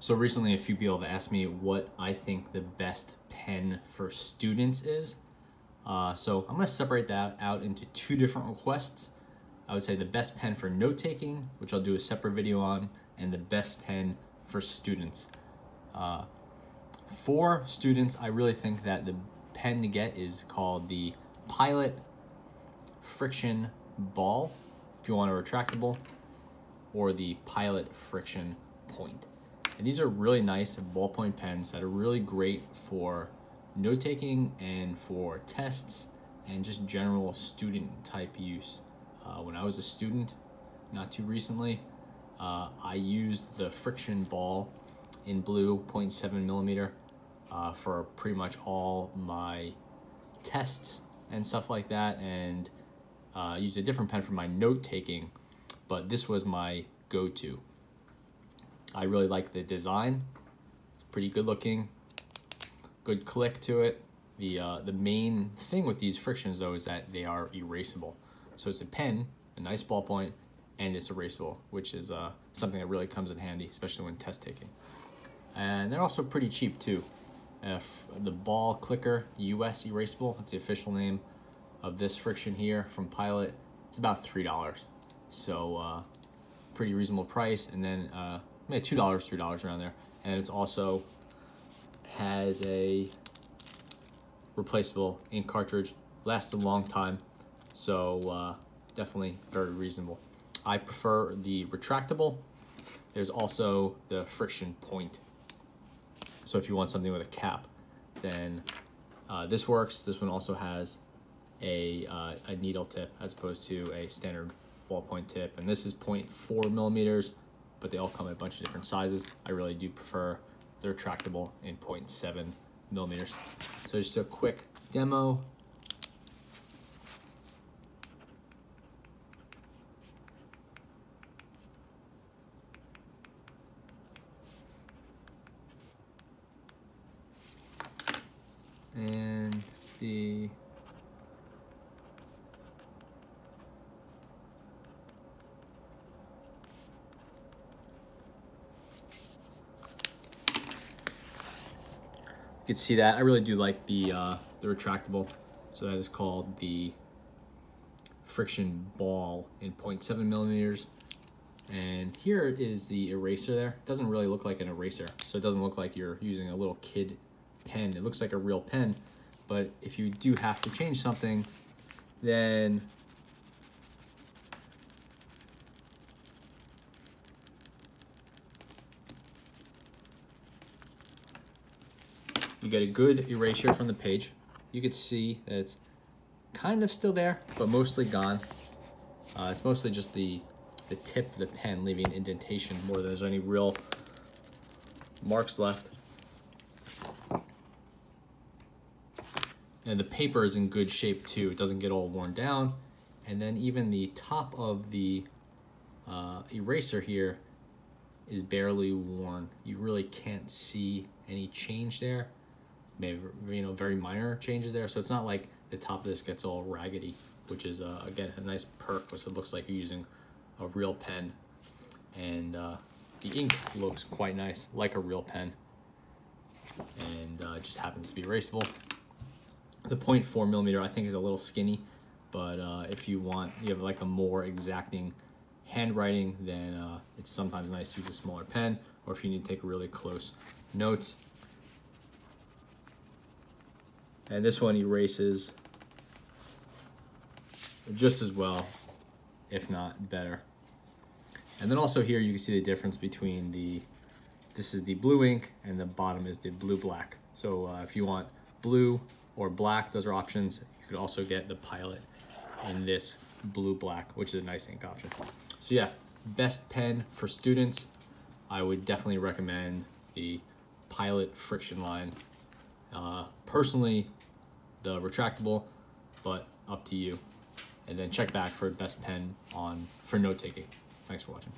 So recently a few people have asked me what I think the best pen for students is. So I'm gonna separate that out into two different requests. I would say the best pen for note-taking, which I'll do a separate video on, and the best pen for students. For students, I really think that the pen to get is called the Pilot Frixion Ball, if you want a retractable, or the Pilot Frixion Point. And these are really nice ballpoint pens that are really great for note-taking and for tests and just general student type use. When I was a student, not too recently, I used the Frixion Ball in blue 0.7 millimeter for pretty much all my tests and stuff like that, and used a different pen for my note-taking, but this was my go-to. I really like the design. It's pretty good looking, good click to it. The main thing with these Frixions though is that they are erasable. So it's a pen, a nice ballpoint, and it's erasable, which is something that really comes in handy, especially when test taking. And they're also pretty cheap too. The Ball Clicker US Erasable, that's the official name of this Frixion here from Pilot. It's about $3. So pretty reasonable price. And then maybe $2, $3 around there. And it's also has a replaceable ink cartridge, lasts a long time, so definitely very reasonable. I prefer the retractable. There's also the Frixion Point. So if you want something with a cap, then this works. This one also has a needle tip as opposed to a standard ballpoint tip, and this is 0.4 millimeters, but they all come in a bunch of different sizes. I really do prefer the retractable in 0.7 millimeters. So just a quick demo. And the you can see that I really do like the retractable. So that is called the Frixion Ball in 0.7 millimeters. And here is the eraser there. It doesn't really look like an eraser, so it doesn't look like you're using a little kid pen. It looks like a real pen, but if you do have to change something, then you get a good erasure from the page. You could see that it's kind of still there, but mostly gone. It's mostly just the tip of the pen leaving an indentation more than there's any real marks left. And the paper is in good shape too. It doesn't get all worn down. And then even the top of the eraser here is barely worn. You really can't see any change there. Maybe, you know, very minor changes there. So it's not like the top of this gets all raggedy, which is again a nice perk, because it looks like you're using a real pen. And the ink looks quite nice, like a real pen, and it just happens to be erasable. The 0.4 millimeter I think is a little skinny, but if you have like a more exacting handwriting, then it's sometimes nice to use a smaller pen, or if you need to take really close notes. And this one erases just as well, if not better. And then also here you can see the difference between this is the blue ink and the bottom is the blue-black. So if you want blue or black, those are options. You could also get the Pilot in this blue-black, which is a nice ink option. So yeah, best pen for students, I would definitely recommend the Pilot Frixion line. Personally, the retractable, but up to you. And then check back for best pen for note-taking. Thanks for watching.